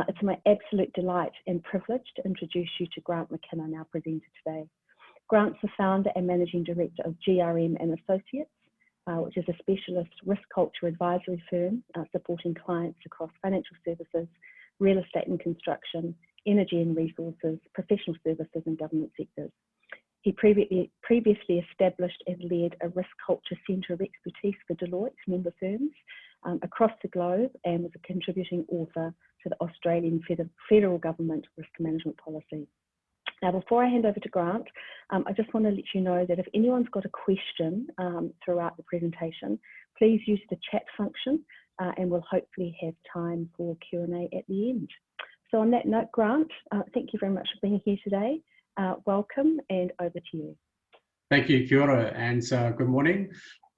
It's my absolute delight and privilege to introduce you to Grant MacKinnon, our presenter today. Grant's the founder and managing director of GRM and Associates, which is a specialist risk culture advisory firm supporting clients across financial services, real estate and construction, energy and resources, professional services and government sectors. He previously established and led a risk culture centre of expertise for Deloitte's member firms across the globe, and was a contributing author to the Australian federal government risk management policy. Now, before I hand over to Grant, I just want to let you know that if anyone's got a question throughout the presentation, please use the chat function and we'll hopefully have time for Q&A at the end. So on that note, Grant, thank you very much for being here today. Welcome, and over to you. Thank you, kia ora, and good morning.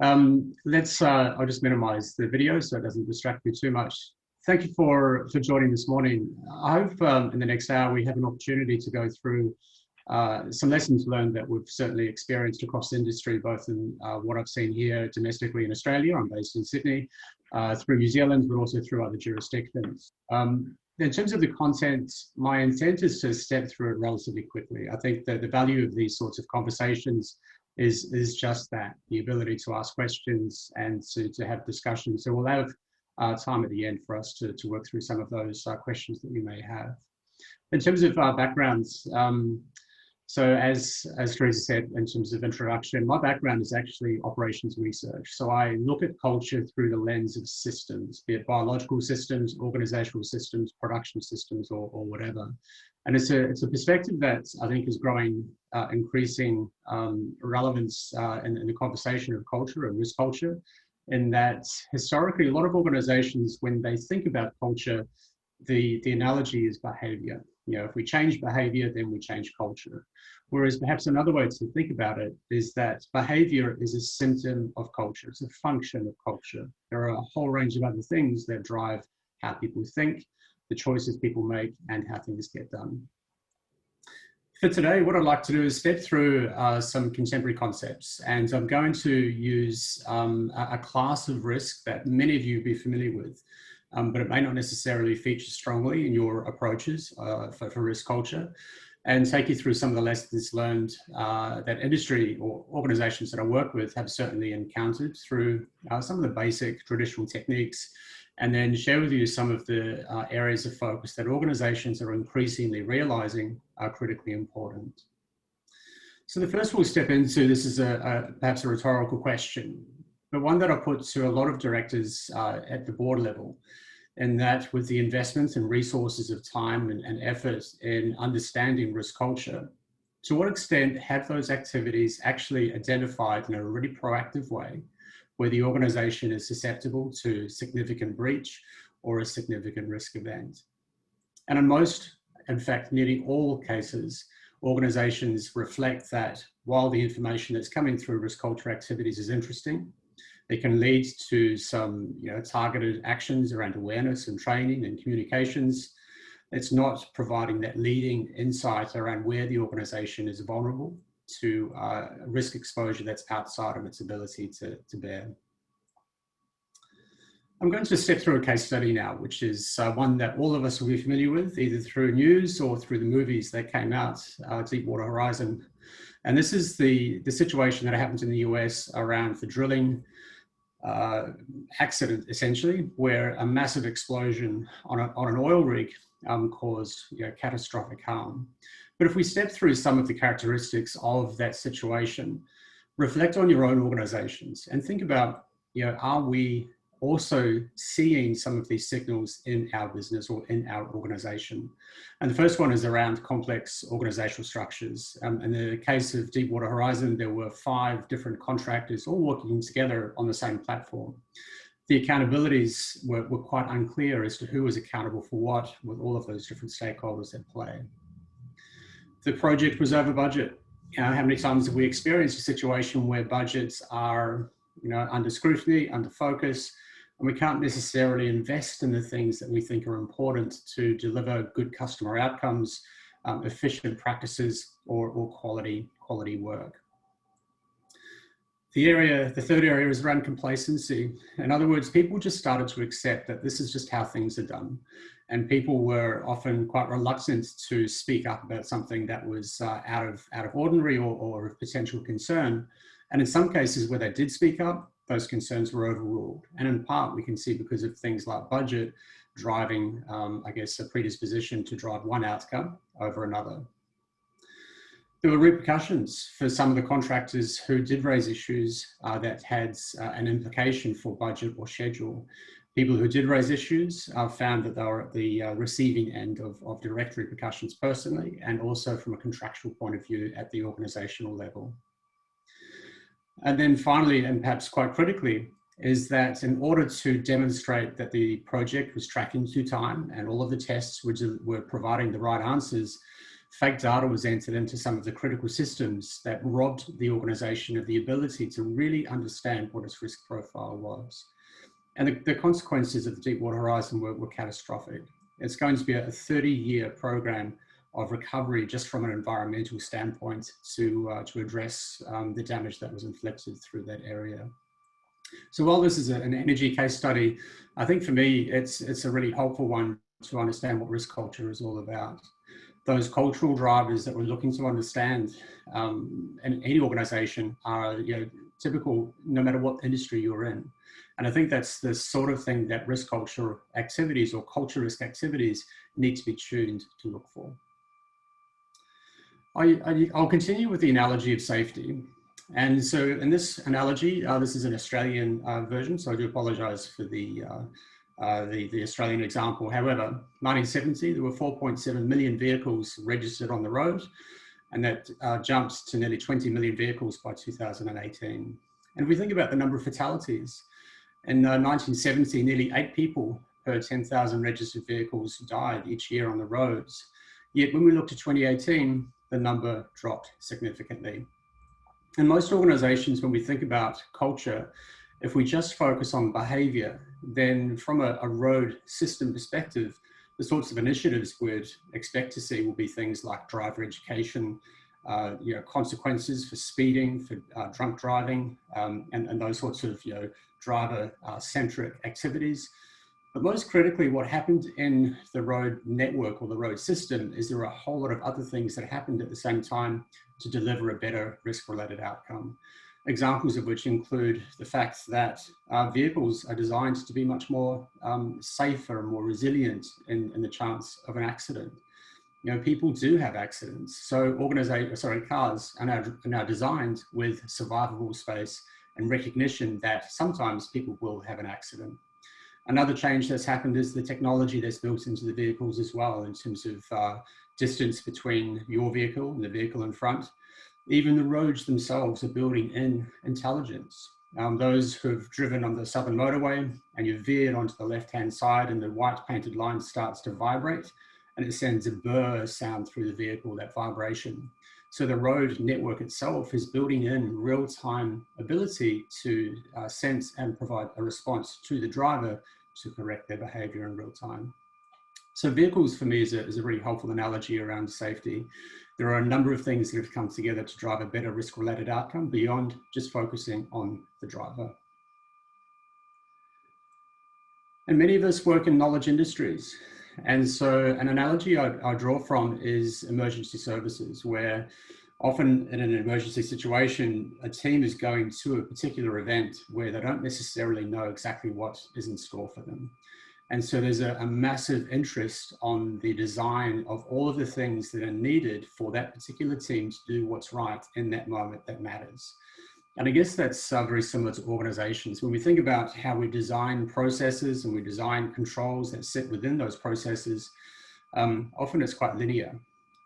I'll just minimize the video so it doesn't distract me too much. Thank you for joining this morning. I hope in the next hour we have an opportunity to go through some lessons learned that we've certainly experienced across the industry, both in what I've seen here domestically in Australia. I'm based in Sydney, through New Zealand, but also through other jurisdictions. In terms of the content, my intent is to step through it relatively quickly. I think that the value of these sorts of conversations is just that, the ability to ask questions and to have discussions. So we'll have time at the end for us to work through some of those questions that you may have. In terms of backgrounds, so as Teresa said, in terms of introduction, my background is actually operations research. So I look at culture through the lens of systems, be it biological systems, organizational systems, production systems, or whatever. And it's a perspective that I think is growing increasing relevance in the conversation of culture and risk culture, in that historically a lot of organizations, when they think about culture, the analogy is behavior. You know, if we change behavior, then we change culture. Whereas perhaps another way to think about it is that behavior is a symptom of culture. It's a function of culture. There are a whole range of other things that drive how people think, the choices people make, and how things get done. For today, what I'd like to do is step through some contemporary concepts, and I'm going to use a class of risk that many of you will be familiar with, but it may not necessarily feature strongly in your approaches for risk culture, and take you through some of the lessons learned that industry or organizations that I work with have certainly encountered through some of the basic traditional techniques, and then share with you some of the areas of focus that organizations are increasingly realizing are critically important. So the first we'll step into, this is perhaps a rhetorical question, but one that I put to a lot of directors at the board level, and that with the investments and resources of time and effort in understanding risk culture, to what extent have those activities actually identified in a really proactive way where the organization is susceptible to significant breach or a significant risk event? And in most, in fact, nearly all cases, organizations reflect that while the information that's coming through risk culture activities is interesting, it can lead to some targeted actions around awareness and training and communications. It's not providing that leading insight around where the organization is vulnerable to risk exposure that's outside of its ability to bear. I'm going to step through a case study now, which is one that all of us will be familiar with, either through news or through the movies that came out, Deepwater Horizon. And this is the situation that happened in the US around the drilling accident, essentially, where a massive explosion on an oil rig caused catastrophic harm. But if we step through some of the characteristics of that situation, reflect on your own organizations and think about, are we also seeing some of these signals in our business or in our organization? And the first one is around complex organizational structures. In the case of Deepwater Horizon, there were 5 different contractors all working together on the same platform. The accountabilities were quite unclear as to who was accountable for what, with all of those different stakeholders at play. The project was over budget. How many times have we experienced a situation where budgets are under scrutiny, under focus, and we can't necessarily invest in the things that we think are important to deliver good customer outcomes, efficient practices, or quality work. The third area is around complacency. In other words, people just started to accept that this is just how things are done. and people were often quite reluctant to speak up about something that was out of ordinary or of potential concern. And in some cases where they did speak up, those concerns were overruled. And in part, we can see because of things like budget driving, I guess, a predisposition to drive one outcome over another. There were repercussions for some of the contractors who did raise issues that had an implication for budget or schedule. People who did raise issues found that they were at the receiving end of direct repercussions personally, and also from a contractual point of view at the organisational level. And then finally, and perhaps quite critically, is that in order to demonstrate that the project was tracking to time and all of the tests were providing the right answers, fake data was entered into some of the critical systems that robbed the organisation of the ability to really understand what its risk profile was. And the consequences of the Deepwater Horizon were catastrophic. It's going to be a 30-year program of recovery just from an environmental standpoint to address the damage that was inflicted through that area. So while this is an energy case study, I think for me, it's a really helpful one to understand what risk culture is all about. Those cultural drivers that we're looking to understand in any organisation are typical no matter what industry you're in. And I think that's the sort of thing that risk culture activities or culture risk activities need to be tuned to look for. I'll continue with the analogy of safety. And so in this analogy, this is an Australian version, so I do apologise for the Australian example. However, 1970, there were 4.7 million vehicles registered on the road, and that jumped to nearly 20 million vehicles by 2018. And if we think about the number of fatalities, in 1970, nearly 8 people per 10,000 registered vehicles died each year on the roads. Yet when we look to 2018, the number dropped significantly. In most organizations, when we think about culture, if we just focus on behavior, then from a road system perspective, the sorts of initiatives we'd expect to see will be things like driver education, consequences for speeding, for drunk driving, and those sorts of driver-centric activities. But most critically, what happened in the road network or the road system is there were a whole lot of other things that happened at the same time to deliver a better risk-related outcome. Examples of which include the fact that vehicles are designed to be much more safer and more resilient in the chance of an accident. People do have accidents. So cars are now designed with survivable space and recognition that sometimes people will have an accident. Another change that's happened is the technology that's built into the vehicles as well, in terms of distance between your vehicle and the vehicle in front. Even the roads themselves are building in intelligence. Those who have driven on the Southern Motorway and you've veered onto the left-hand side and the white painted line starts to vibrate and it sends a burr sound through the vehicle, that vibration. So the road network itself is building in real-time ability to sense and provide a response to the driver to correct their behavior in real time. So vehicles for me is a really helpful analogy around safety. There are a number of things that have come together to drive a better risk-related outcome beyond just focusing on the driver. And many of us work in knowledge industries. And so an analogy I draw from is emergency services, where often in an emergency situation, a team is going to a particular event where they don't necessarily know exactly what is in store for them. And so there's a massive interest on the design of all of the things that are needed for that particular team to do what's right in that moment that matters. And I guess that's very similar to organizations. When we think about how we design processes and we design controls that sit within those processes, often it's quite linear.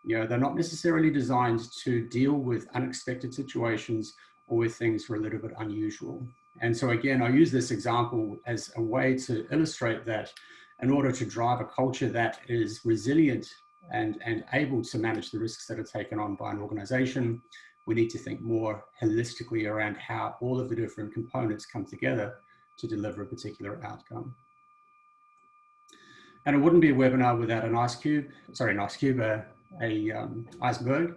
They're not necessarily designed to deal with unexpected situations or with things that are a little bit unusual. And so again, I use this example as a way to illustrate that in order to drive a culture that is resilient and able to manage the risks that are taken on by an organization, we need to think more holistically around how all of the different components come together to deliver a particular outcome. And it wouldn't be a webinar without an iceberg.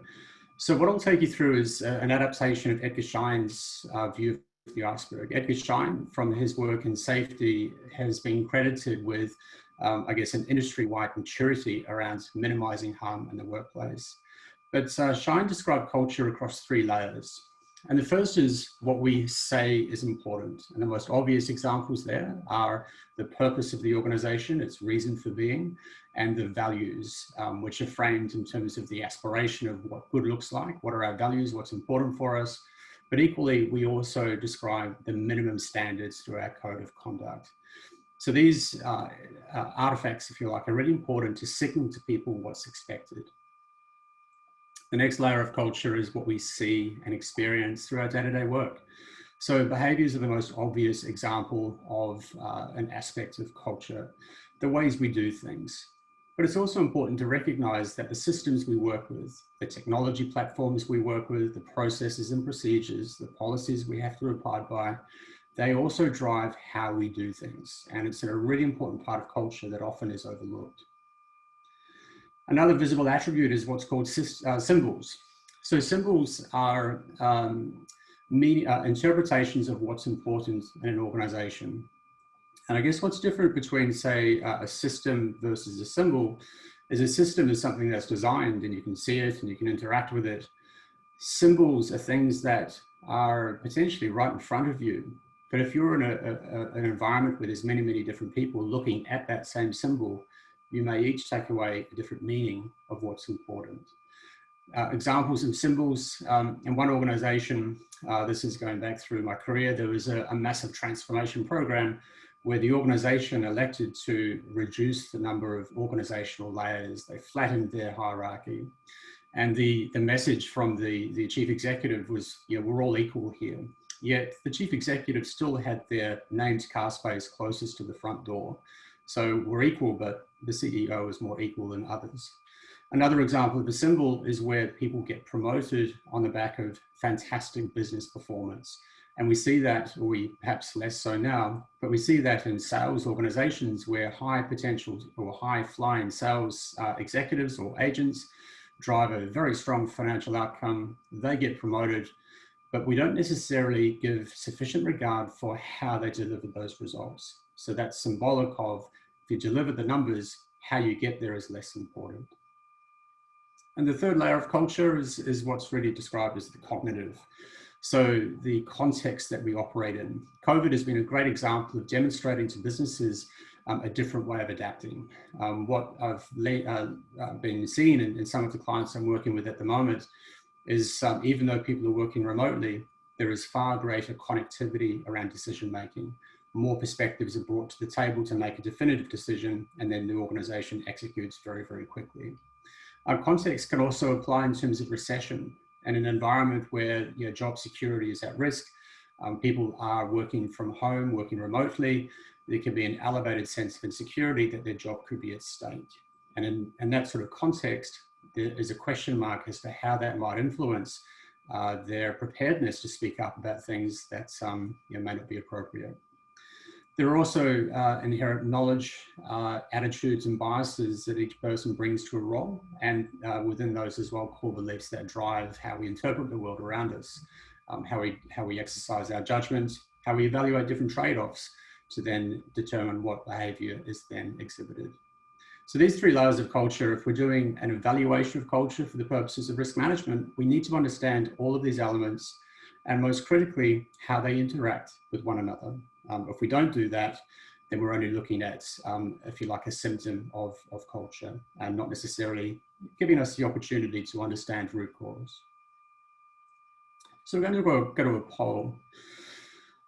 So what I'll take you through is an adaptation of Edgar Schein's view of the iceberg. Edgar Schein, from his work in safety, has been credited with I guess, an industry-wide maturity around minimizing harm in the workplace. But Shine described culture across 3 layers. And the first is what we say is important. And the most obvious examples there are the purpose of the organization, its reason for being, and the values, which are framed in terms of the aspiration of what good looks like, what are our values, what's important for us. But equally, we also describe the minimum standards through our code of conduct. So these artifacts, if you like, are really important to signal to people what's expected. The next layer of culture is what we see and experience through our day-to-day work. So behaviors are the most obvious example of an aspect of culture, the ways we do things. But it's also important to recognize that the systems we work with, the technology platforms we work with, the processes and procedures, the policies we have to abide by, they also drive how we do things. And it's a really important part of culture that often is overlooked. Another visible attribute is what's called symbols. So symbols are interpretations of what's important in an organization. And I guess what's different between, say, a system versus a symbol is a system is something that's designed and you can see it and you can interact with it. Symbols are things that are potentially right in front of you. But if you're in an environment where there's many, many different people looking at that same symbol, you may each take away a different meaning of what's important. Examples of symbols, in one organization, this is going back through my career, there was a massive transformation program where the organization elected to reduce the number of organizational layers. They flattened their hierarchy. And the message from the chief executive was, we're all equal here. Yet the chief executive still had their named car space closest to the front door. So we're equal, but the CEO is more equal than others. Another example of a symbol is where people get promoted on the back of fantastic business performance. And we see that, or we perhaps less so now, but we see that in sales organizations where high potential or high flying sales executives or agents drive a very strong financial outcome. They get promoted, but we don't necessarily give sufficient regard for how they deliver those results. So that's symbolic of, if you deliver the numbers, how you get there is less important. And the third layer of culture is what's really described as the cognitive. So the context that we operate in. COVID has been a great example of demonstrating to businesses a different way of adapting. What I've been seeing in some of the clients I'm working with at the moment is even though people are working remotely, there is far greater connectivity around decision making. More perspectives are brought to the table to make a definitive decision, and then the organization executes very, very quickly. Our context can also apply in terms of recession and an environment where job security is at risk. People are working from home, working remotely. There can be an elevated sense of insecurity that their job could be at stake. And in that sort of context, there is a question mark as to how that might influence their preparedness to speak up about things that may not be appropriate. There are also inherent knowledge, attitudes and biases that each person brings to a role, and within those as well, core beliefs that drive how we interpret the world around us, how we exercise our judgment, how we evaluate different trade-offs to then determine what behavior is then exhibited. So these 3 layers of culture, if we're doing an evaluation of culture for the purposes of risk management, we need to understand all of these elements and most critically, how they interact with one another. If we don't do that, then we're only looking at, if you like, a symptom of culture and not necessarily giving us the opportunity to understand root cause. So we're going to go to a poll.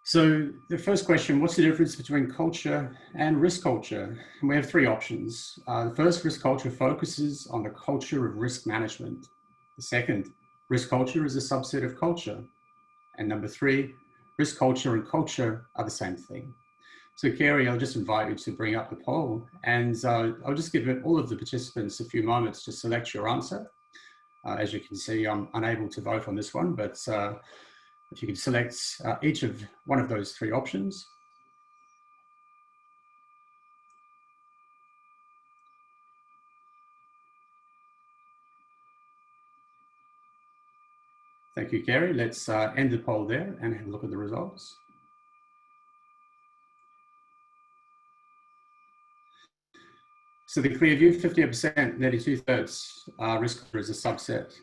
So the first question, what's the difference between culture and risk culture? And we have 3 options. The first, risk culture focuses on the culture of risk management. The second, risk culture is a subset of culture. And number 3, risk culture and culture are the same thing. So Kerry, I'll just invite you to bring up the poll, and I'll just give all of the participants a few moments to select your answer. As you can see, I'm unable to vote on this one, but if you can select each of one of those 3 options. Thank you, Kerry. Let's end the poll there and have a look at the results. So the clear view, 58%, nearly 2/3, risk culture is a subset.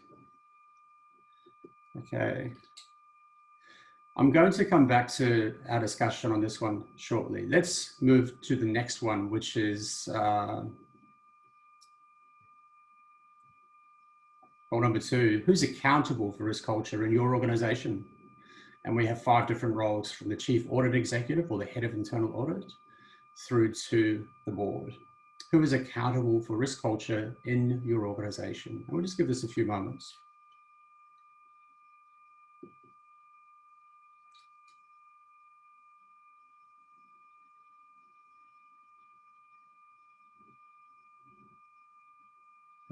Okay. I'm going to come back to our discussion on this one shortly. Let's move to the next one, which is goal number 2. Who's accountable for risk culture in your organization? And we have 5 different roles, from the chief audit executive or the head of internal audit through to the board. Who is accountable for risk culture in your organization? And we'll just give this a few moments.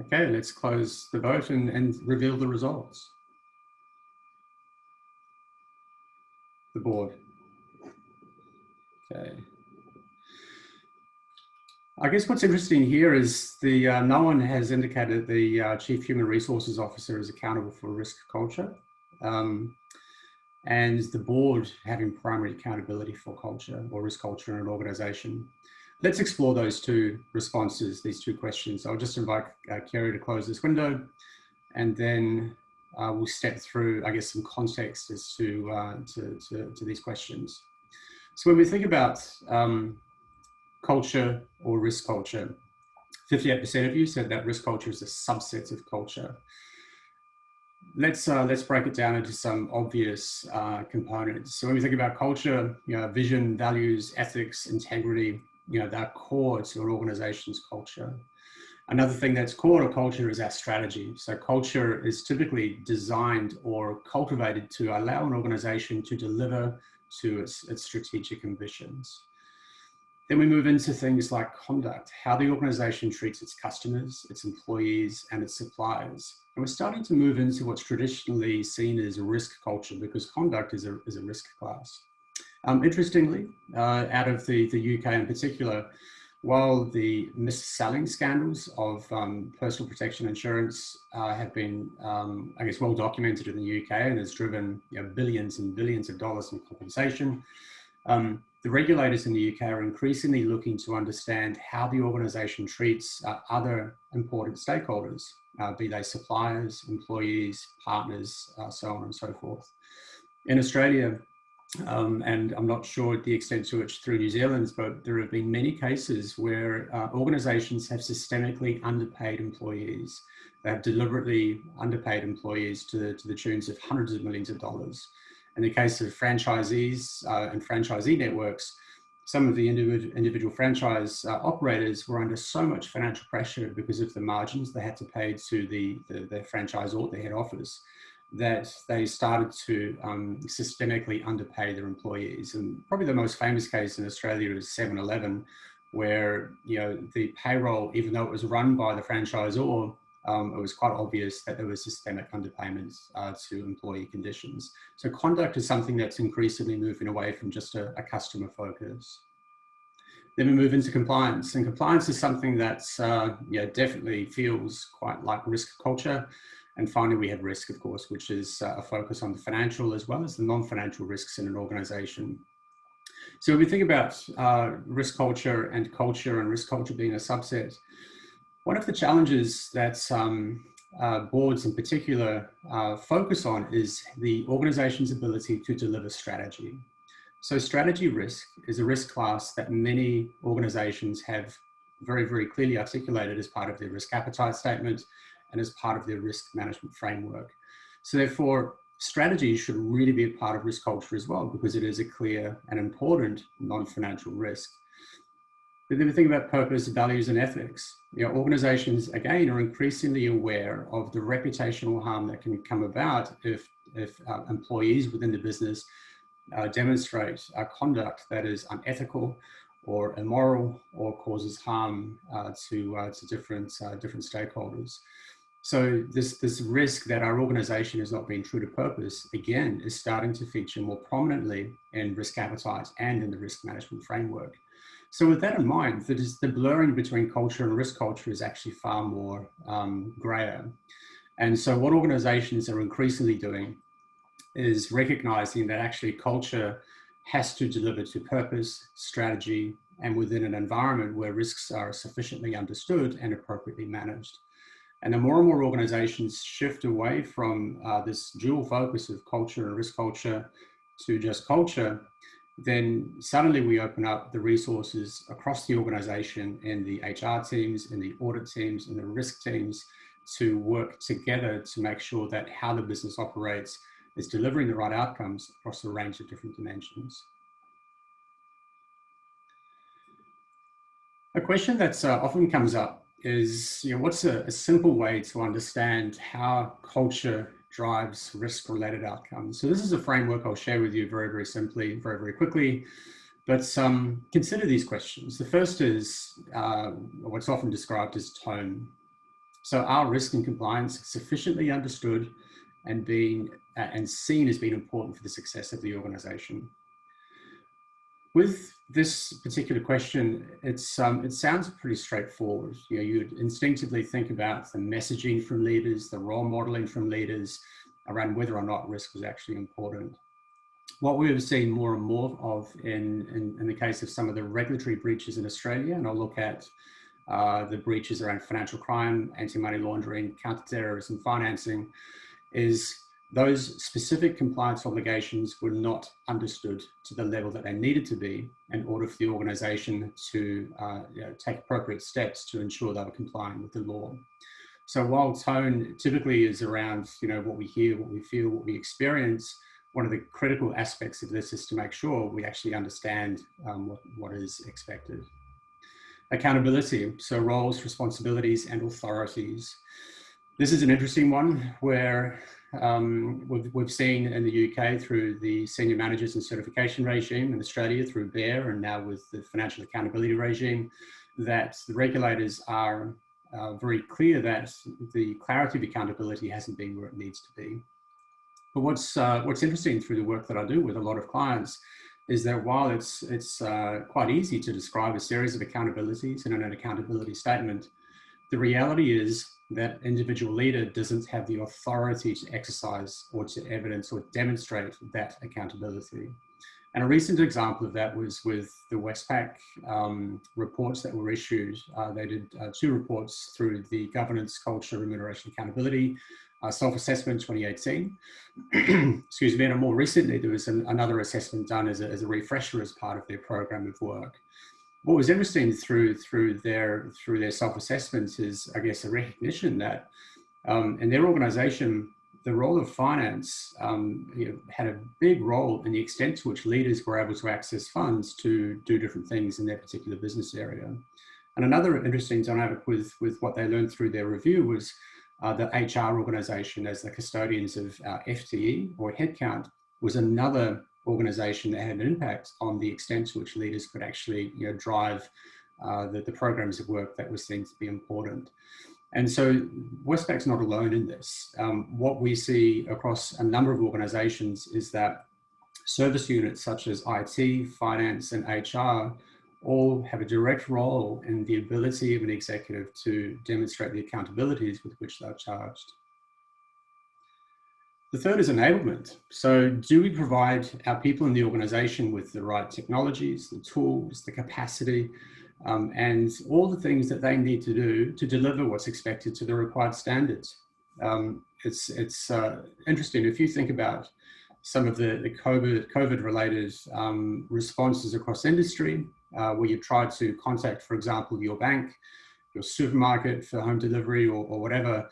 Okay, let's close the vote and reveal the results. The board. Okay. I guess what's interesting here is no one has indicated the Chief Human Resources Officer is accountable for risk culture, and the board having primary accountability for culture or risk culture in an organization. Let's explore those 2 responses, these 2 questions. I'll just invite Kerry to close this window, and then we'll step through, I guess, some context as to these questions. So when we think about culture or risk culture, 58% of you said that risk culture is a subset of culture. Let's break it down into some obvious components. So when we think about culture, vision, values, ethics, integrity, they're core to an organization's culture. Another thing that's core to culture is our strategy. So culture is typically designed or cultivated to allow an organization to deliver to its strategic ambitions. Then we move into things like conduct, how the organization treats its customers, its employees, and its suppliers. And we're starting to move into what's traditionally seen as a risk culture, because conduct is a risk class. Interestingly, out of the UK in particular, while the mis-selling scandals of personal protection insurance have been, I guess, well documented in the UK and has driven billions and billions of dollars in compensation, the regulators in the UK are increasingly looking to understand how the organisation treats other important stakeholders, be they suppliers, employees, partners, so on and so forth. In Australia, and I'm not sure the extent to which through New Zealand, but there have been many cases where organisations have systemically underpaid employees. They have deliberately underpaid employees to the tunes of hundreds of millions of dollars. In the case of franchisees and franchisee networks, some of the individual franchise operators were under so much financial pressure because of the margins they had to pay to the franchisor, the head office, that they started to systemically underpay their employees. And probably the most famous case in Australia is 7-Eleven, where the payroll, even though it was run by the franchisor, it was quite obvious that there was systemic underpayments to employee conditions. So conduct is something that's increasingly moving away from just a customer focus. Then we move into compliance, and compliance is something that's definitely feels quite like risk culture. And finally, we have risk, of course, which is a focus on the financial as well as the non-financial risks in an organization. So when we think about risk culture and risk culture being a subset, one of the challenges that boards in particular focus on is the organization's ability to deliver strategy. So strategy risk is a risk class that many organizations have very, very clearly articulated as part of their risk appetite statement and as part of their risk management framework. So therefore, strategy should really be a part of risk culture as well, because it is a clear and important non-financial risk. But then we think about purpose, values, and ethics. Organizations, again, are increasingly aware of the reputational harm that can come about if employees within the business demonstrate conduct that is unethical or immoral or causes harm to different stakeholders. So this risk that our organization is not being true to purpose, again, is starting to feature more prominently in risk appetite and in the risk management framework. So with that in mind, the blurring between culture and risk culture is actually far more grayer. And so what organizations are increasingly doing is recognizing that actually culture has to deliver to purpose, strategy, and within an environment where risks are sufficiently understood and appropriately managed. And the more and more organizations shift away from this dual focus of culture and risk culture to just culture, then suddenly we open up the resources across the organization in the HR teams, in the audit teams, in the risk teams to work together to make sure that how the business operates is delivering the right outcomes across a range of different dimensions. A question that often comes up is, what's a simple way to understand how culture drives risk-related outcomes? So this is a framework I'll share with you very, very simply, very, very quickly. But consider these questions. The first is what's often described as tone. So are risk and compliance sufficiently understood and seen as being important for the success of the organization? With this particular question, it sounds pretty straightforward. You'd instinctively think about the messaging from leaders, the role modeling from leaders around whether or not risk was actually important. What we've seen more and more of in the case of some of the regulatory breaches in Australia, and I'll look at the breaches around financial crime, anti-money laundering, counter-terrorism financing, is those specific compliance obligations were not understood to the level that they needed to be in order for the organization to take appropriate steps to ensure they were complying with the law. So while tone typically is around what we hear, what we feel, what we experience, one of the critical aspects of this is to make sure we actually understand what is expected. Accountability, so roles, responsibilities, and authorities. This is an interesting one where we've seen in the UK through the senior managers and certification regime, in Australia through BEAR, and now with the financial accountability regime, that the regulators are very clear that the clarity of accountability hasn't been where it needs to be. But what's interesting through the work that I do with a lot of clients is that while it's quite easy to describe a series of accountabilities in an accountability statement, the reality is that individual leader doesn't have the authority to exercise or to evidence or demonstrate that accountability. And a recent example of that was with the Westpac reports that were issued. They did 2 reports through the Governance, Culture, Remuneration, Accountability Self-Assessment 2018. Excuse me, and more recently, there was another assessment done as a refresher as part of their program of work. What was interesting through their self-assessments is, I guess, a recognition that in their organization, the role of finance had a big role in the extent to which leaders were able to access funds to do different things in their particular business area. And another interesting dynamic with what they learned through their review was the HR organization as the custodians of FTE or headcount was another organization that had an impact on the extent to which leaders could actually drive the programs of work that was seen to be important. And so Westpac's not alone in this. What we see across a number of organizations is that service units such as IT, finance, and HR all have a direct role in the ability of an executive to demonstrate the accountabilities with which they're charged. The third is enablement. So do we provide our people in the organization with the right technologies, the tools, the capacity, and all the things that they need to do to deliver what's expected to the required standards? It's interesting if you think about some of the COVID-related responses across industry, where you try to contact, for example, your bank, your supermarket for home delivery or whatever.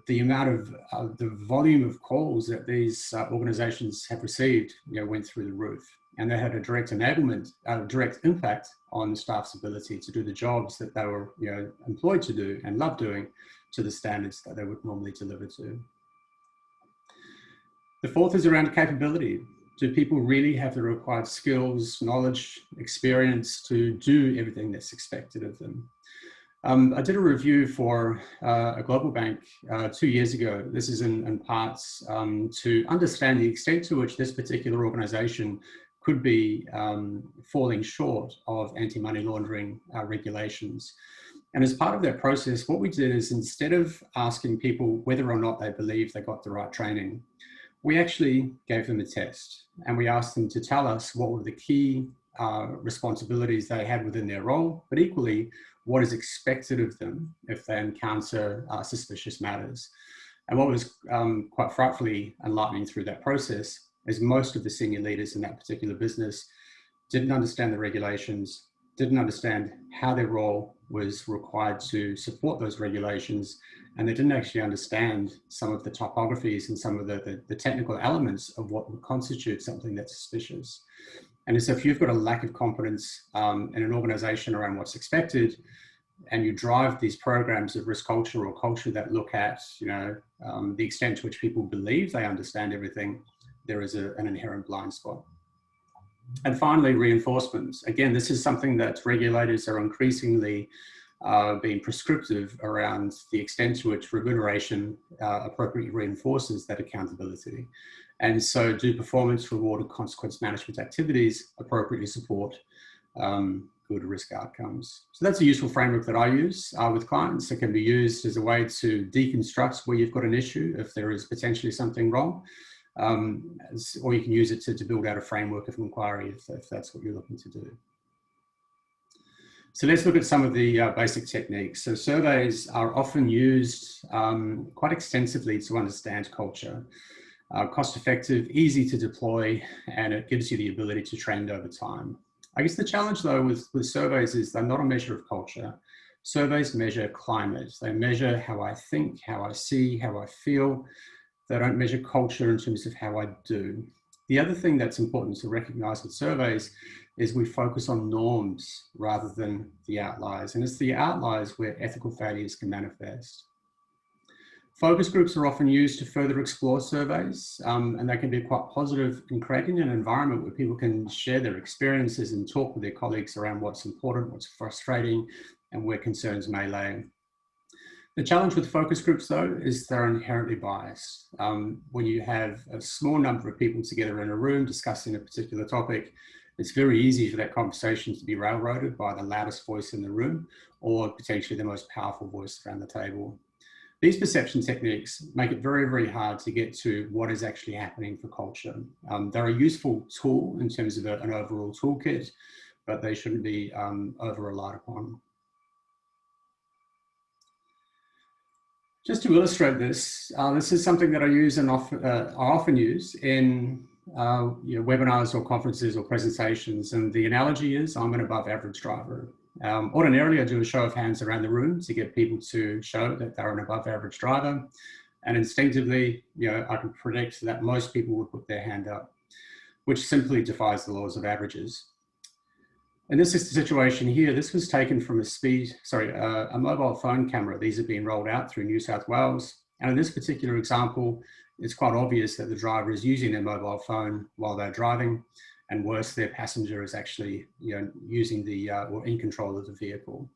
The amount of the volume of calls that these organizations have received went through the roof, and they had a direct impact on the staff's ability to do the jobs that they were employed to do and love doing to the standards that they would normally deliver to. The fourth is around capability. Do people really have the required skills, knowledge, experience to do everything that's expected of them? I did a review for a global bank 2 years ago. This is in parts to understand the extent to which this particular organization could be falling short of anti-money laundering regulations. And as part of that process, what we did is, instead of asking people whether or not they believe they got the right training, we actually gave them a test, and we asked them to tell us what were the key responsibilities they have within their role, but equally what is expected of them if they encounter suspicious matters. And what was quite frightfully enlightening through that process is most of the senior leaders in that particular business didn't understand the regulations, didn't understand how their role was required to support those regulations, and they didn't actually understand some of the topographies and some of the technical elements of what would constitute something that's suspicious. And so if you've got a lack of competence in an organization around what's expected, and you drive these programs of risk culture or culture that look at, the extent to which people believe they understand everything, there is an inherent blind spot. And finally, reinforcements. Again, this is something that regulators are increasingly being prescriptive around the extent to which remuneration appropriately reinforces that accountability. And so do performance, reward, and consequence management activities appropriately support good risk outcomes. So that's a useful framework that I use with clients. It can be used as a way to deconstruct where you've got an issue if there is potentially something wrong. Or you can use it to build out a framework of inquiry if that's what you're looking to do. So let's look at some of the basic techniques. So surveys are often used quite extensively to understand culture. Cost effective, easy to deploy, and it gives you the ability to trend over time. I guess the challenge though with surveys is they're not a measure of culture. Surveys measure climate. They measure how I think, how I see, how I feel. They don't measure culture in terms of how I do. The other thing that's important to recognize with surveys is we focus on norms rather than the outliers. And it's the outliers where ethical failures can manifest. Focus groups are often used to further explore surveys, and they can be quite positive in creating an environment where people can share their experiences and talk with their colleagues around what's important, what's frustrating, and where concerns may lay. The challenge with focus groups, though, is they're inherently biased. When you have a small number of people together in a room discussing a particular topic, it's very easy for that conversation to be railroaded by the loudest voice in the room or potentially the most powerful voice around the table. These perception techniques make it very, very hard to get to what is actually happening for culture. They're a useful tool in terms of an overall toolkit, but they shouldn't be over-relied upon. Just to illustrate this, this is something that I use and I often use in webinars or conferences or presentations. And the analogy is I'm an above average driver. Ordinarily, I do a show of hands around the room to get people to show that they're an above average driver. And instinctively, I can predict that most people would put their hand up, which simply defies the laws of averages. And this is the situation here. This was taken from a mobile phone camera. These are being rolled out through New South Wales. And in this particular example, it's quite obvious that the driver is using their mobile phone while they're driving, and worse, their passenger is actually using or in control of the vehicle.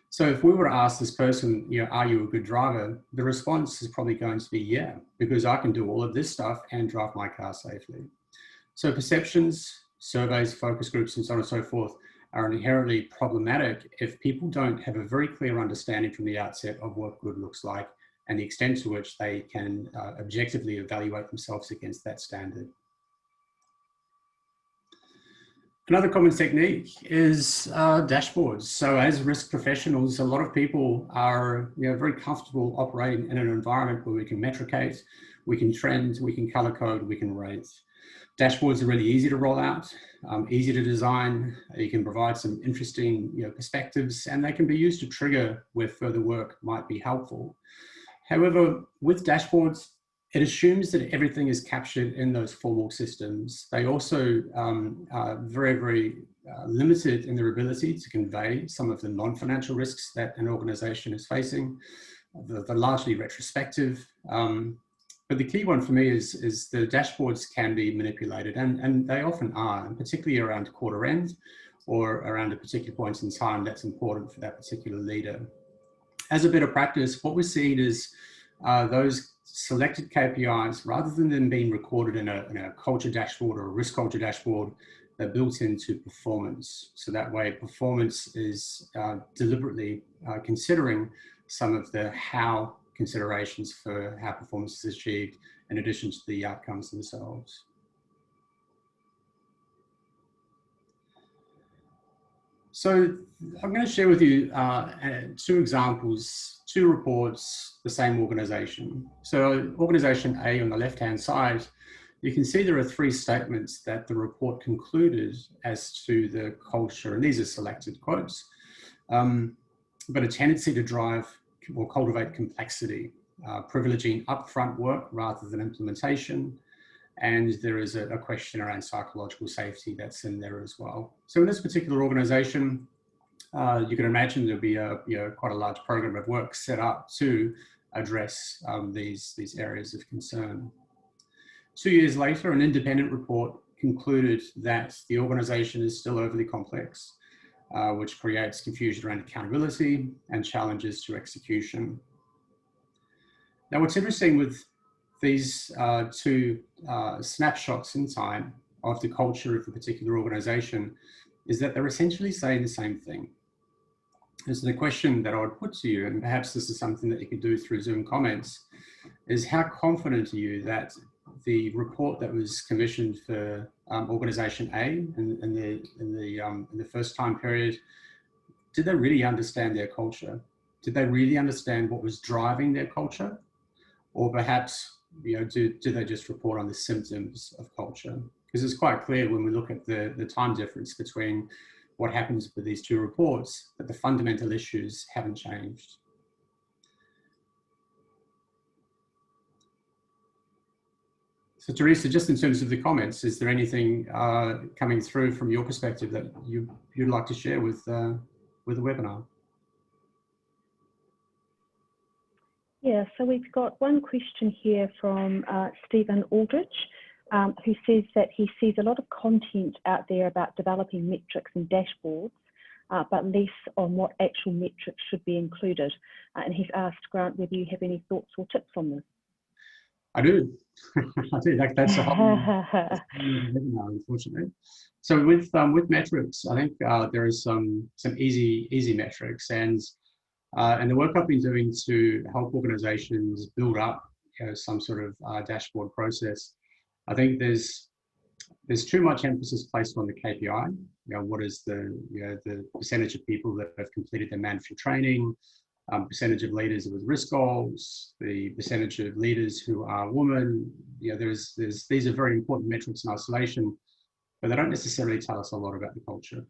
So if we were to ask this person, are you a good driver? The response is probably going to be, yeah, because I can do all of this stuff and drive my car safely. So perceptions, surveys, focus groups, and so on and so forth are inherently problematic if people don't have a very clear understanding from the outset of what good looks like and the extent to which they can objectively evaluate themselves against that standard. Another common technique is dashboards. So as risk professionals, a lot of people are very comfortable operating in an environment where we can metricate, we can trend, we can color code, we can rate. Dashboards are really easy to roll out, easy to design. You can provide some interesting perspectives, and they can be used to trigger where further work might be helpful. However, with dashboards, it assumes that everything is captured in those formal systems. They also are very, very limited in their ability to convey some of the non-financial risks that an organization is facing. They're largely retrospective. But the key one for me is the dashboards can be manipulated, and they often are, and particularly around quarter end or around a particular point in time that's important for that particular leader. As a bit of practice, what we're seeing is those selected KPIs, rather than them being recorded in a culture dashboard or a risk culture dashboard, they're built into performance. So that way performance is deliberately considering some of the how considerations for how performance is achieved in addition to the outcomes themselves. So I'm going to share with you two examples, two reports, the same organization. So organization A on the left-hand side, you can see there are three statements that the report concluded as to the culture, and these are selected quotes, but a tendency to drive or cultivate complexity, privileging upfront work rather than implementation. And there is a question around psychological safety that's in there as well. So in this particular organization, you can imagine there'll be quite a large program of work set up to address these areas of concern. 2 years later, an independent report concluded that the organization is still overly complex, which creates confusion around accountability and challenges to execution. Now, what's interesting with these two snapshots in time of the culture of the particular organization is that they're essentially saying the same thing. And so the question that I would put to you, and perhaps this is something that you could do through Zoom comments, is how confident are you that the report that was commissioned for Organisation A in the first time period, did they really understand their culture? Did they really understand what was driving their culture? Or perhaps, do they just report on the symptoms of culture? Because it's quite clear when we look at the time difference between what happens with these two reports, that the fundamental issues haven't changed. So Teresa, just in terms of the comments, is there anything coming through from your perspective that you'd like to share with the webinar? Yeah, so we've got one question here from Stephen Aldrich, who says that he sees a lot of content out there about developing metrics and dashboards, but less on what actual metrics should be included. And he's asked Grant whether you have any thoughts or tips on this. I do. I do. That's a whole webinar, unfortunately. So with metrics, I think there is some easy metrics, and the work I've been doing to help organizations build up some sort of dashboard process. I think there's too much emphasis placed on the KPI. What is the percentage of people that have completed their mandatory training, percentage of leaders with risk goals, the percentage of leaders who are women. These are very important metrics in isolation, but they don't necessarily tell us a lot about the culture.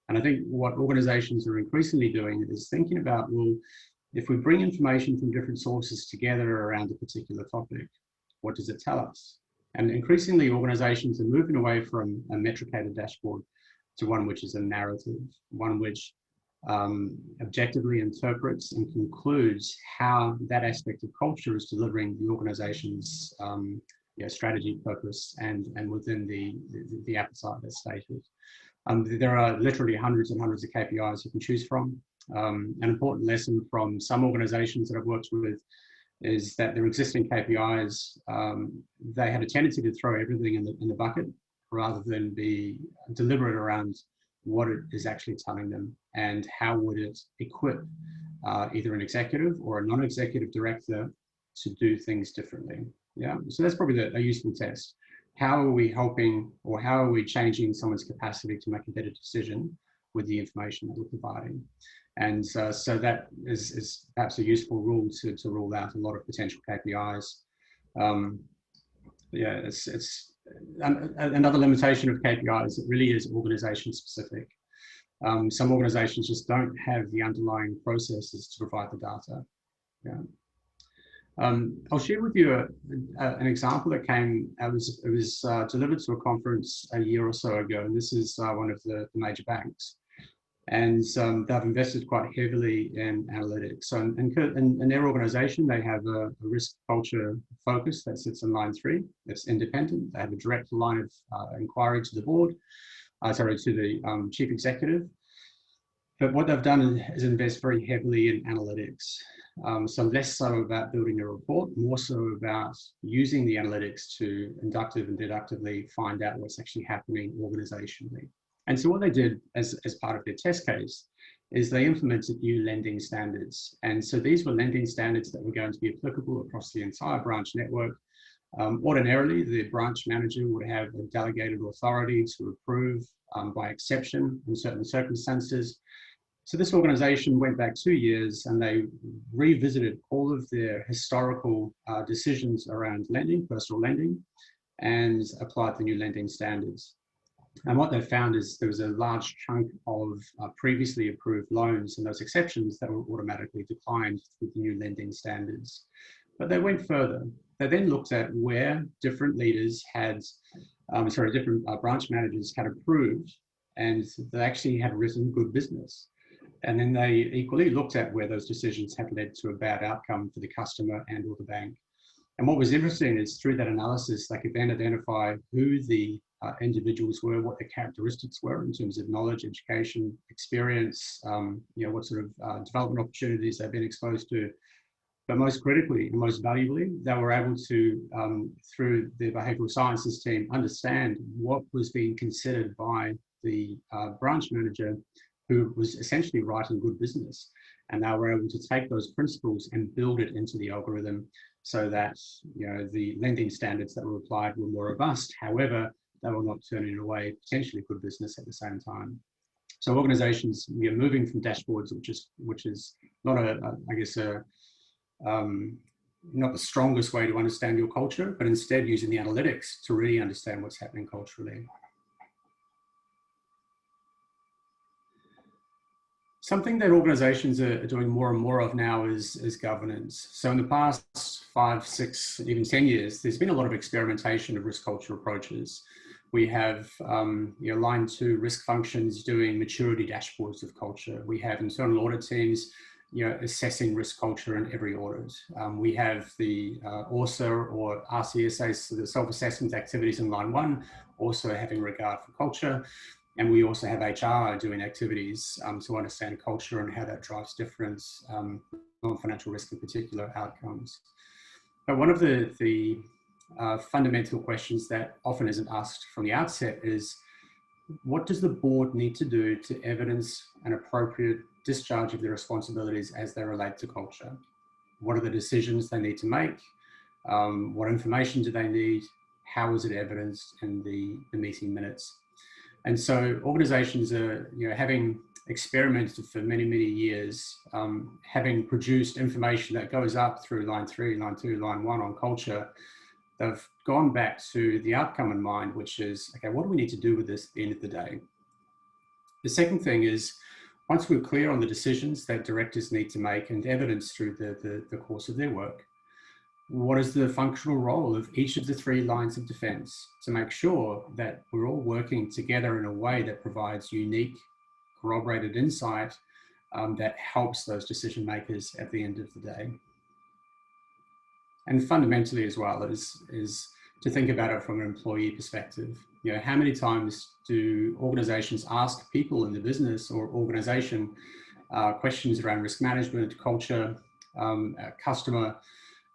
And I think what organizations are increasingly doing is thinking about, well, if we bring information from different sources together around a particular topic, what does it tell us? And increasingly organizations are moving away from a metricated dashboard to one which is a narrative, one which objectively interprets and concludes how that aspect of culture is delivering the organization's strategy, purpose, and within the appetite that's stated. There are literally hundreds and hundreds of KPIs you can choose from. An important lesson from some organizations that I've worked with is that their existing KPIs, they had a tendency to throw everything in the bucket rather than be deliberate around what it is actually telling them and how would it equip either an executive or a non-executive director to do things differently. Yeah, so that's probably a useful test. How are we helping, or how are we changing someone's capacity to make a better decision with the information that we're providing? And so that is perhaps a useful rule to rule out a lot of potential KPIs. It's another limitation of KPIs. It really is organization specific. Some organizations just don't have the underlying processes to provide the data. Yeah. I'll share with you an example that came. It was delivered to a conference a year or so ago, and this is one of the major banks, and they've invested quite heavily in analytics. So in their organisation, they have a risk culture focus that sits in line 3. It's independent. They have a direct line of inquiry to the board, to the chief executive. But what they've done is invest very heavily in analytics. So less so about building a report, more so about using the analytics to inductive and deductively find out what's actually happening organizationally. And so what they did as part of their test case is they implemented new lending standards. And so these were lending standards that were going to be applicable across the entire branch network Ordinarily, the branch manager would have a delegated authority to approve by exception in certain circumstances. So this organization went back 2 years and they revisited all of their historical decisions around lending, personal lending, and applied the new lending standards. And what they found is there was a large chunk of previously approved loans and those exceptions that were automatically declined with the new lending standards. But they went further. They then looked at where different leaders had, different branch managers had approved, and they actually had written good business. And then they equally looked at where those decisions had led to a bad outcome for the customer and or the bank. And what was interesting is through that analysis, they could then identify who the individuals were, what their characteristics were in terms of knowledge, education, experience, what sort of development opportunities they've been exposed to. But most critically and most valuably, they were able to, through the behavioral sciences team, understand what was being considered by the branch manager who was essentially writing good business. And they were able to take those principles and build it into the algorithm so that the lending standards that were applied were more robust. However, they were not turning away potentially good business at the same time. So organizations, we are moving from dashboards, which is not not the strongest way to understand your culture, but instead using the analytics to really understand what's happening culturally. Something that organizations are doing more and more of now is governance. So in the past 5, 6, even 10 years, there's been a lot of experimentation of risk culture approaches. We have line 2 risk functions doing maturity dashboards of culture. We have internal audit teams assessing risk culture in every audit. We have the ORSA or RCSA, so the self-assessment activities in line 1, also having regard for culture. And we also have HR doing activities to understand culture and how that drives different non-financial risk in particular outcomes. But one of the fundamental questions that often isn't asked from the outset is, what does the board need to do to evidence an appropriate discharge of their responsibilities as they relate to culture? What are the decisions they need to make? What information do they need? How is it evidenced in the meeting minutes? And so organizations are, having experimented for many, many years, having produced information that goes up through line 3, line 2, line 1 on culture, they've gone back to the outcome in mind, which is, okay, what do we need to do with this at the end of the day? The second thing is, once we're clear on the decisions that directors need to make and evidence through the course of their work, what is the functional role of each of the 3 lines of defense to make sure that we're all working together in a way that provides unique, corroborated insight that helps those decision makers at the end of the day? And fundamentally as well is to think about it from an employee perspective. How many times do organizations ask people in the business or organization questions around risk management, culture, customer?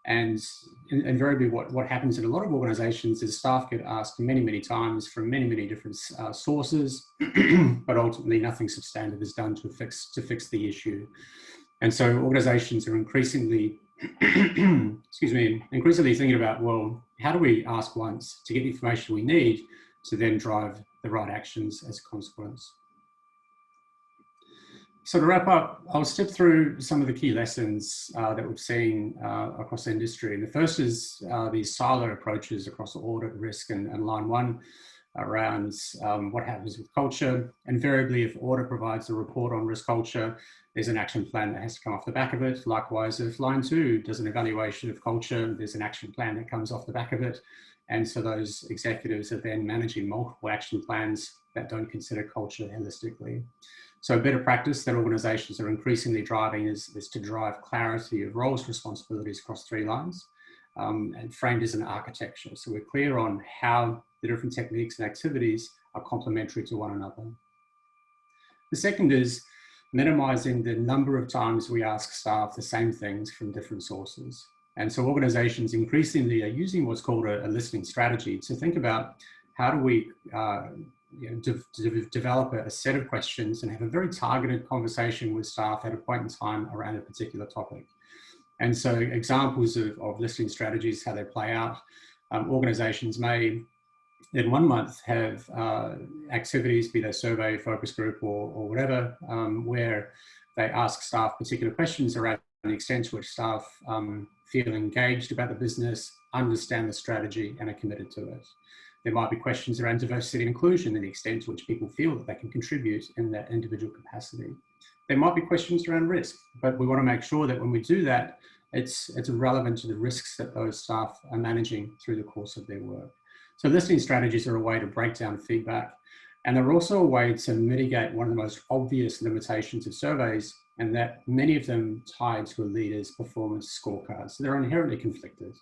And invariably what happens in a lot of organizations is staff get asked many, many times from many, many different sources, but ultimately nothing substantive is done to fix the issue. And so organizations are increasingly, increasingly thinking about, well, how do we ask once to get the information we need to then drive the right actions as a consequence? So to wrap up, I'll step through some of the key lessons that we've seen across the industry. And the first is these silo approaches across audit, risk, and line 1 around what happens with culture. Invariably, if audit provides a report on risk culture, there's an action plan that has to come off the back of it. Likewise, if line 2 does an evaluation of culture, there's an action plan that comes off the back of it. And so those executives are then managing multiple action plans that don't consider culture holistically. So a better practice that organizations are increasingly driving is to drive clarity of roles, responsibilities across 3 lines and framed as an architecture. So we're clear on how the different techniques and activities are complementary to one another. The second is minimizing the number of times we ask staff the same things from different sources. And so organizations increasingly are using what's called a listening strategy to think about how do we develop a set of questions and have a very targeted conversation with staff at a point in time around a particular topic. And so examples of listening strategies, how they play out, Organisations may, in 1 month, have activities, be they survey, focus group, or whatever, where they ask staff particular questions around the extent to which staff feel engaged about the business, understand the strategy, and are committed to it. There might be questions around diversity and inclusion and the extent to which people feel that they can contribute in that individual capacity. There might be questions around risk, but we want to make sure that when we do that, it's relevant to the risks that those staff are managing through the course of their work. So listening strategies are a way to break down feedback, and they're also a way to mitigate one of the most obvious limitations of surveys, and that many of them tie to a leader's performance scorecard. So they're inherently conflicted.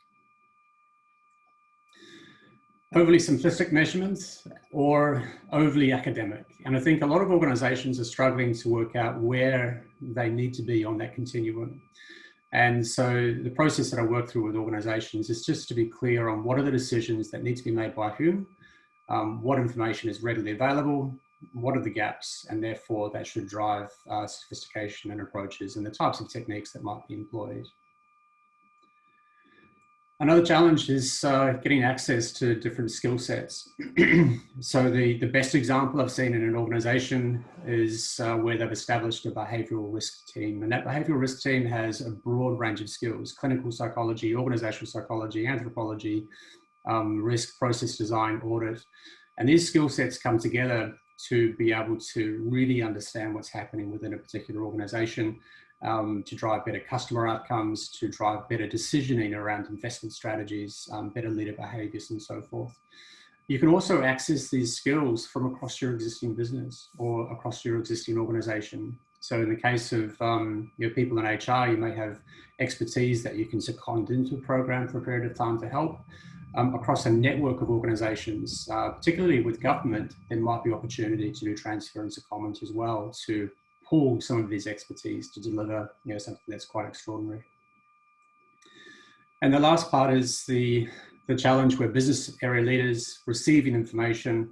Overly simplistic measurements or overly academic. And I think a lot of organizations are struggling to work out where they need to be on that continuum. And so the process that I work through with organizations is just to be clear on what are the decisions that need to be made by whom, what information is readily available, what are the gaps, and therefore that should drive sophistication and approaches and the types of techniques that might be employed. Another challenge is getting access to different skill sets. So the best example I've seen in an organization is where they've established a behavioral risk team. And that behavioral risk team has a broad range of skills: clinical psychology, organizational psychology, anthropology, risk, process design, audit. And these skill sets come together to be able to really understand what's happening within a particular organization, to drive better customer outcomes, to drive better decisioning around investment strategies, better leader behaviors, and so forth. You can also access these skills from across your existing business or across your existing organization. So in the case of people in HR, you may have expertise that you can second into a program for a period of time to help. Across a network of organizations, particularly with government, there might be opportunity to do transference of comments as well, to pull some of these expertise to deliver something that's quite extraordinary. And the last part is the challenge where business area leaders receiving information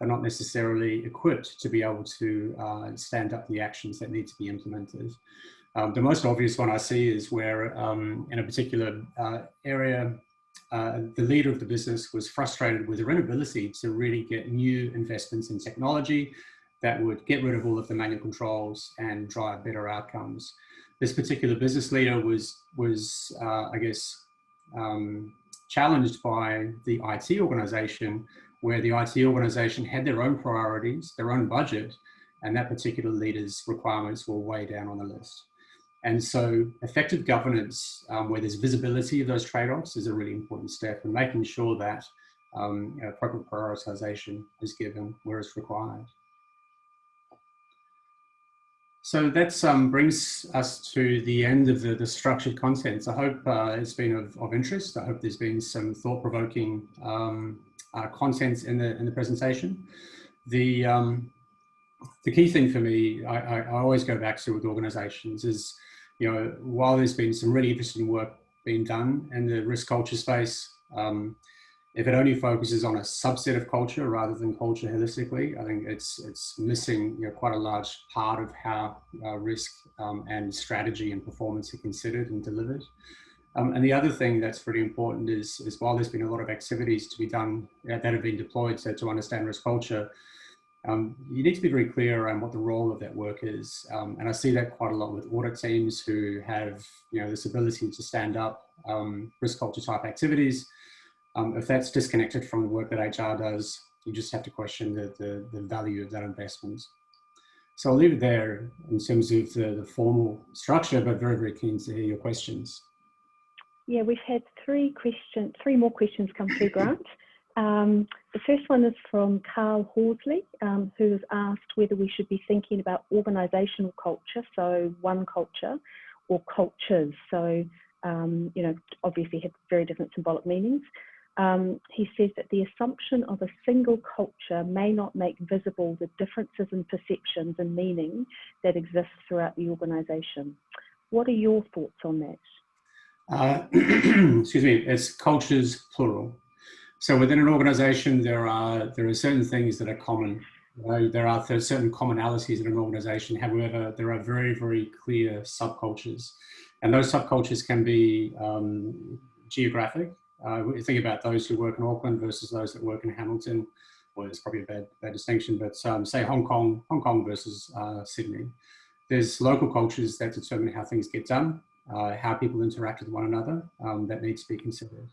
are not necessarily equipped to be able to stand up the actions that need to be implemented. The most obvious one I see is where in a particular area, the leader of the business was frustrated with their inability to really get new investments in technology that would get rid of all of the manual controls and drive better outcomes. This particular business leader was challenged by the IT organization, where the IT organization had their own priorities, their own budget, and that particular leader's requirements were way down on the list. And so effective governance, where there's visibility of those trade-offs, is a really important step, and making sure that appropriate prioritization is given where it's required. So that brings us to the end of the structured contents. I hope it's been of interest. I hope there's been some thought-provoking content in the presentation. The key thing for me, I always go back to with organizations is, while there's been some really interesting work being done in the risk culture space, if it only focuses on a subset of culture rather than culture holistically, I think it's missing quite a large part of how risk and strategy and performance are considered and delivered. And the other thing that's pretty important is while there's been a lot of activities to be done that have been deployed to understand risk culture, you need to be very clear around what the role of that work is. And I see that quite a lot with audit teams who have this ability to stand up risk culture type activities. If that's disconnected from the work that HR does, you just have to question the value of that investment. So I'll leave it there in terms of the formal structure, but very, very keen to hear your questions. Yeah, we've had three more questions come through, Grant. The first one is from Carl Horsley, who has asked whether we should be thinking about organisational culture, so one culture, or cultures. So, obviously have very different symbolic meanings. He says that the assumption of a single culture may not make visible the differences in perceptions and meaning that exist throughout the organisation. What are your thoughts on that? Excuse me, it's cultures plural. So within an organisation, there are certain things that are common. There are certain commonalities in an organisation. However, there are very, very clear subcultures, and those subcultures can be geographic. We think about those who work in Auckland versus those that work in Hamilton. Well, it's probably a bad distinction, but say Hong Kong versus Sydney. There's local cultures that determine how things get done, how people interact with one another, that needs to be considered.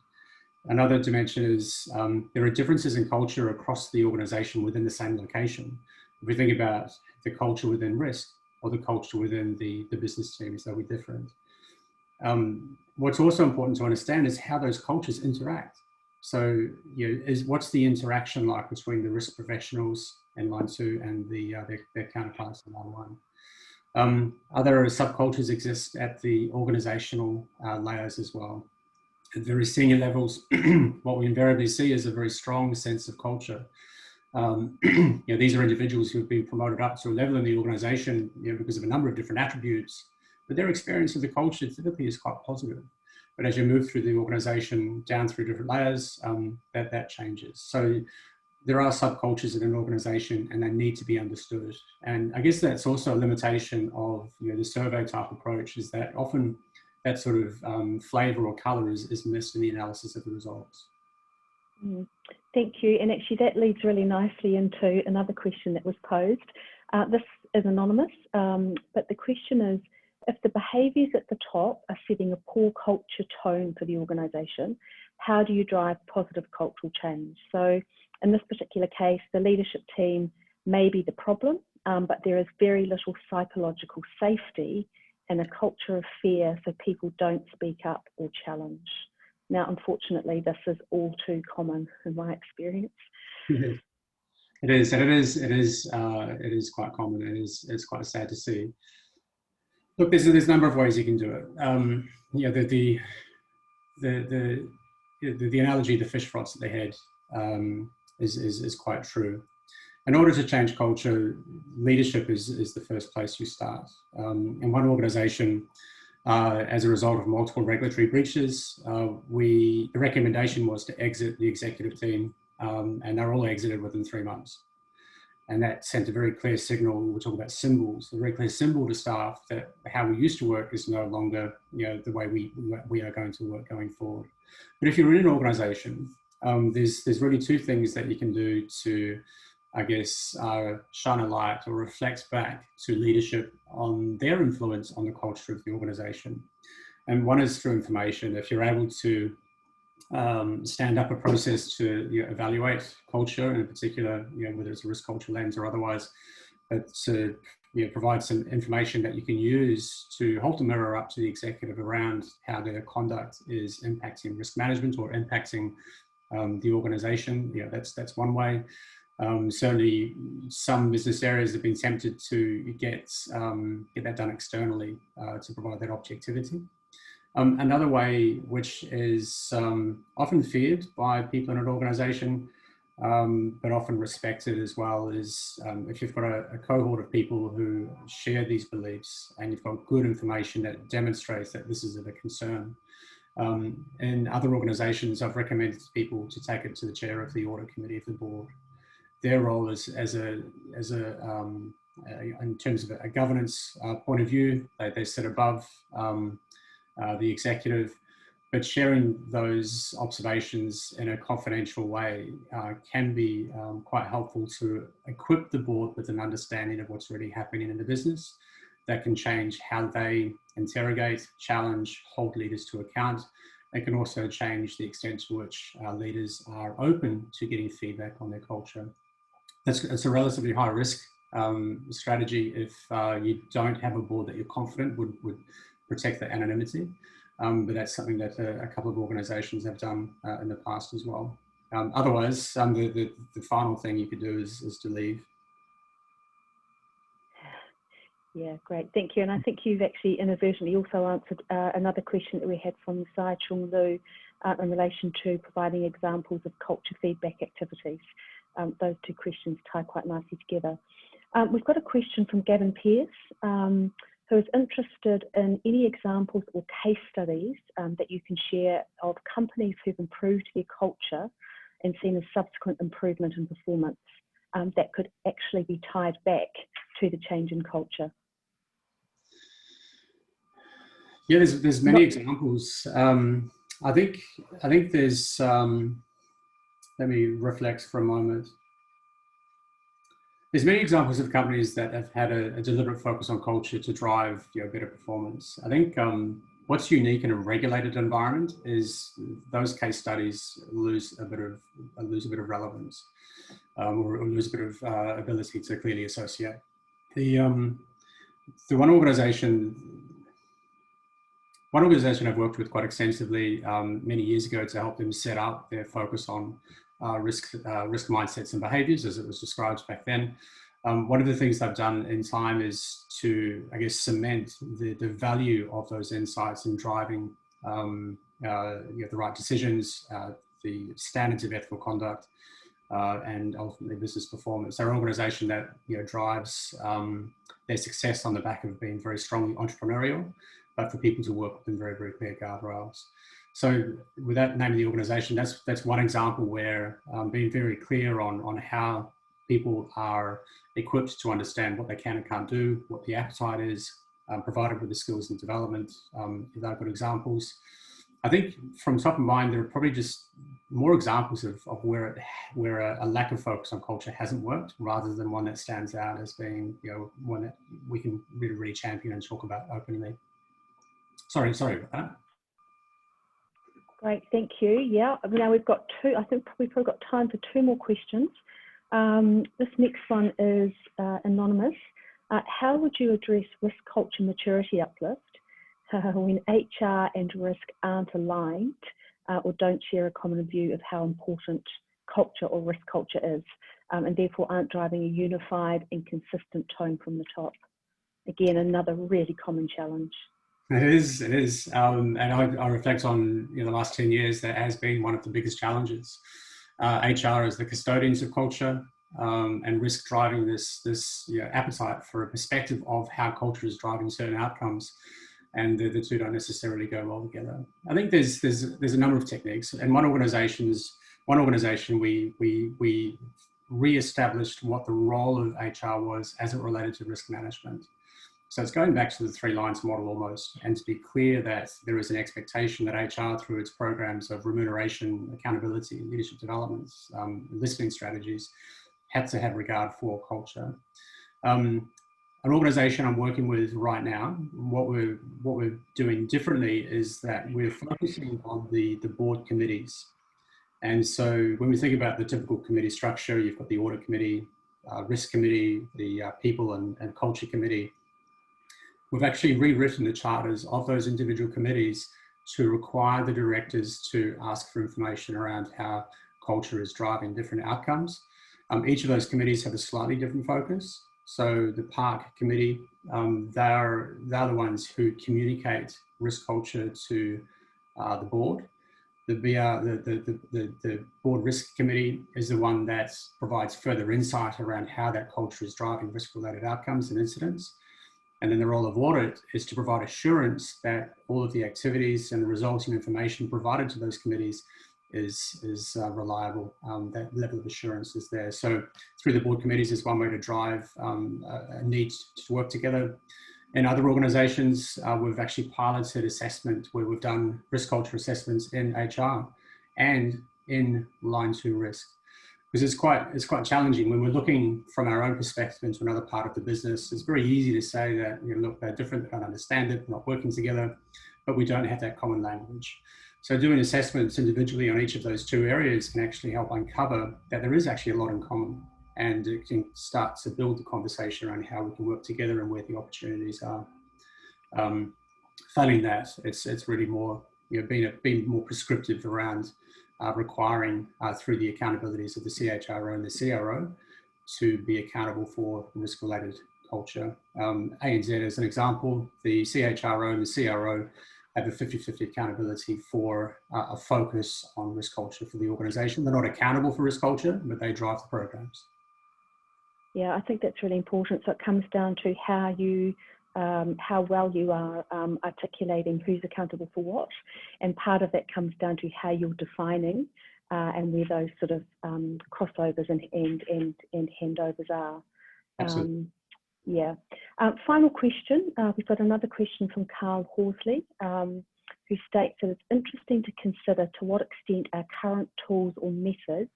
Another dimension is there are differences in culture across the organisation within the same location. If we think about the culture within risk or the culture within the business teams, they'll be different. What's also important to understand is how those cultures interact. So, what's the interaction like between the risk professionals in line 2 and their counterparts in line 1? Other subcultures exist at the organisational layers as well. At very senior levels, what we invariably see is a very strong sense of culture. These are individuals who have been promoted up to a level in the organisation, because of a number of different attributes, but their experience of the culture typically is quite positive. But as you move through the organisation down through different layers, that changes. So there are subcultures in an organisation, and they need to be understood. And I guess that's also a limitation of the survey type approach, is that often that sort of flavour or colour is missed in the analysis of the results. Thank you. And actually that leads really nicely into another question that was posed. This is anonymous, but the question is, if the behaviours at the top are setting a poor culture tone for the organisation, how do you drive positive cultural change? So in this particular case, the leadership team may be the problem, but there is very little psychological safety and a culture of fear, so people don't speak up or challenge. Now, unfortunately, this is all too common in my experience. It is, and it is quite common. It's quite sad to see. Look, there's a number of ways you can do it. The analogy, the fish froths at the head, is quite true. In order to change culture, leadership is the first place you start. In one organisation, as a result of multiple regulatory breaches, the recommendation was to exit the executive team, and they're all exited within 3 months. And that sent a very clear signal. We're talking about symbols, a very clear symbol to staff that how we used to work is no longer the way we are going to work going forward. But if you're in an organisation, there's really 2 things that you can do to, I guess, shine a light or reflect back to leadership on their influence on the culture of the organisation. And one is through information. If you're able to stand up a process to evaluate culture, in particular, whether it's a risk culture lens or otherwise, but to provide some information that you can use to hold the mirror up to the executive around how their conduct is impacting risk management or impacting the organisation. That's one way. Certainly, some business areas have been tempted to get that done externally to provide that objectivity. Another way, which is often feared by people in an organisation, but often respected as well, is if you've got a cohort of people who share these beliefs and you've got good information that demonstrates that this is of a concern. In other organisations, I've recommended to people to take it to the chair of the audit committee of the board. Their role is in terms of a governance point of view, they sit above the executive, but sharing those observations in a confidential way can be quite helpful to equip the board with an understanding of what's really happening in the business. That can change how they interrogate, challenge, hold leaders to account. It can also change the extent to which leaders are open to getting feedback on their culture. It's a relatively high risk strategy if you don't have a board that you're confident would protect the anonymity, but that's something that a couple of organisations have done in the past as well. Otherwise, the final thing you could do is to leave. Yeah, great, thank you. And I think you've actually inadvertently also answered another question that we had from Sai Chung Lu in relation to providing examples of culture feedback activities. Those 2 questions tie quite nicely together. We've got a question from Gavin Pearce, who is interested in any examples or case studies that you can share of companies who've improved their culture and seen a subsequent improvement in performance that could actually be tied back to the change in culture. Yeah, there's many examples. I think there's, let me reflect for a moment. There's many examples of companies that have had a deliberate focus on culture to drive better performance. I think what's unique in a regulated environment is those case studies lose a bit of relevance, or lose a bit of ability to clearly associate. The one organization I've worked with quite extensively many years ago to help them set up their focus on risk mindsets and behaviors, as it was described back then. One of the things they've done in time is to, I guess, cement the value of those insights in driving the right decisions, the standards of ethical conduct, and ultimately business performance. They're an organization that drives their success on the back of being very strongly entrepreneurial, but for people to work within very, very clear guardrails. So without naming the organization, that's one example where being very clear on how people are equipped to understand what they can and can't do, what the appetite is, provided with the skills and development. If they've got examples. I think from top of mind, there are probably just more examples of where a lack of focus on culture hasn't worked, rather than one that stands out as being one that we can really champion and talk about openly. Sorry about that. Great, thank you. Yeah, now we've got two. I think we've probably got time for two more questions. This next one is anonymous. How would you address risk culture maturity uplift when HR and risk aren't aligned or don't share a common view of how important culture or risk culture is, and therefore aren't driving a unified and consistent tone from the top? Again, another really common challenge. It is, and I reflect on the last 10 years. That has been one of the biggest challenges. HR as the custodians of culture, and risk driving this appetite for a perspective of how culture is driving certain outcomes, and the two don't necessarily go well together. I think there's a number of techniques, and one organization we re-established what the role of HR was as it related to risk management. So it's going back to the 3 lines model almost, and to be clear that there is an expectation that HR, through its programs of remuneration, accountability, leadership developments, listening strategies, had to have regard for culture. An organization I'm working with right now, what we're doing differently is that we're focusing on the board committees. And so when we think about the typical committee structure, you've got the audit committee, risk committee, the people and culture committee. We've actually rewritten the charters of those individual committees to require the directors to ask for information around how culture is driving different outcomes. Each of those committees have a slightly different focus. So the Park Committee, they're the ones who communicate risk culture to the board. The Board Risk Committee is the one that provides further insight around how that culture is driving risk-related outcomes and incidents. And then the role of audit is to provide assurance that all of the activities and the resulting information provided to those committees is reliable. That level of assurance is there. So through the board committees is one way to drive a need to work together. In other organizations, we've actually piloted assessment where we've done risk culture assessments in HR and in line 2 risk. Because it's quite challenging when we're looking from our own perspective into another part of the business. It's very easy to say that, look, they're different, they don't understand it, we're not working together, but we don't have that common language. So doing assessments individually on each of those 2 areas can actually help uncover that there is actually a lot in common, and it can start to build the conversation around how we can work together and where the opportunities are. Failing that, it's really more being more prescriptive around requiring through the accountabilities of the CHRO and the CRO to be accountable for risk-related culture. ANZ as an example, the CHRO and the CRO have a 50-50 accountability for a focus on risk culture for the organisation. They're not accountable for risk culture, but they drive the programs. Yeah, I think that's really important. So it comes down to how well you are articulating who's accountable for what, and part of that comes down to how you're defining and where those sort of crossovers and handovers are. Absolutely. Yeah. Final question. We've got another question from Carl Horsley. who states that it's interesting to consider to what extent our current tools or methods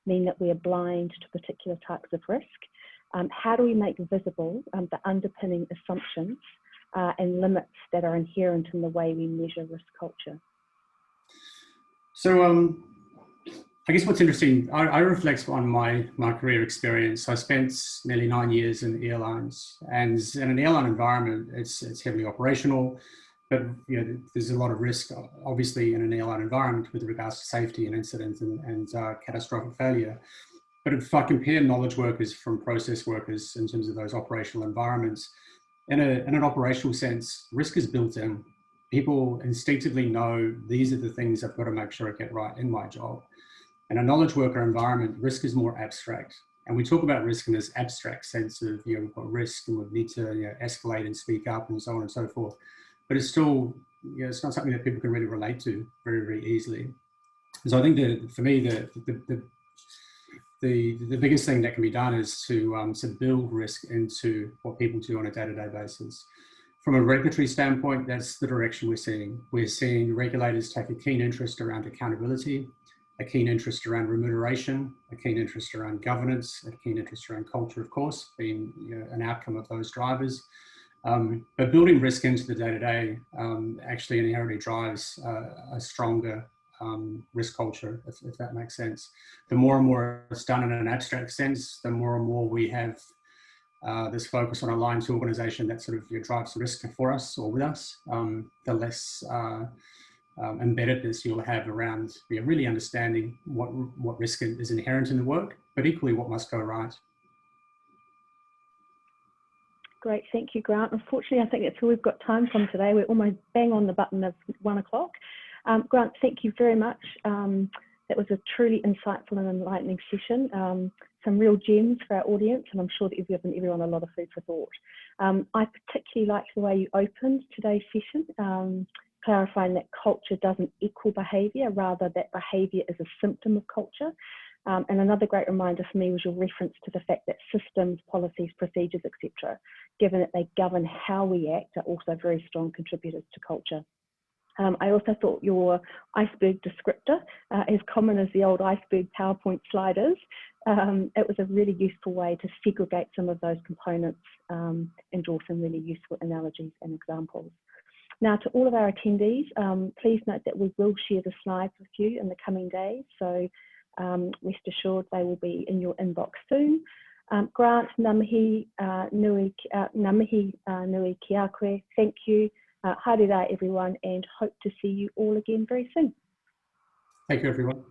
mean that we are blind to particular types of risk. How do we make visible the underpinning assumptions and limits that are inherent in the way we measure risk culture? So I guess what's interesting, I reflect on my career experience. I spent nearly 9 years in airlines, and in an airline environment, it's heavily operational, but there's a lot of risk, obviously, in an airline environment with regards to safety and incidents and catastrophic failure. But if I compare knowledge workers from process workers in terms of those operational environments, in an operational sense, risk is built in. People instinctively know these are the things I've got to make sure I get right in my job. In a knowledge worker environment, risk is more abstract. And we talk about risk in this abstract sense of, we've got risk and we need to escalate and speak up and so on and so forth. But it's still, it's not something that people can really relate to very, very easily. So I think that for me, the biggest thing that can be done is to build risk into what people do on a day-to-day basis. From a regulatory standpoint, that's the direction we're seeing. We're seeing regulators take a keen interest around accountability, a keen interest around remuneration, a keen interest around governance, a keen interest around culture, of course, being an outcome of those drivers. But building risk into the day-to-day actually inherently drives a stronger risk culture, if that makes sense. The more and more it's done in an abstract sense, the more and more we have this focus on aligned to organisation that sort of drives risk for us or with us, the less embeddedness you'll have around really understanding what risk is inherent in the work, but equally what must go right. Great, thank you, Grant. Unfortunately, I think that's all we've got time from today. We're almost bang on the button of 1 o'clock. Grant, thank you very much. That was a truly insightful and enlightening session. Some real gems for our audience, and I'm sure that you've given everyone a lot of food for thought. I particularly liked the way you opened today's session, clarifying that culture doesn't equal behaviour, rather that behaviour is a symptom of culture. And another great reminder for me was your reference to the fact that systems, policies, procedures, etc., given that they govern how we act, are also very strong contributors to culture. I also thought your iceberg descriptor, as common as the old iceberg PowerPoint slide is, it was a really useful way to segregate some of those components and draw some really useful analogies and examples. Now, to all of our attendees, please note that we will share the slides with you in the coming days, so rest assured they will be in your inbox soon. Grant, ngā mihi nui ki a koe, thank you. Haere rā everyone, and hope to see you all again very soon. Thank you, everyone.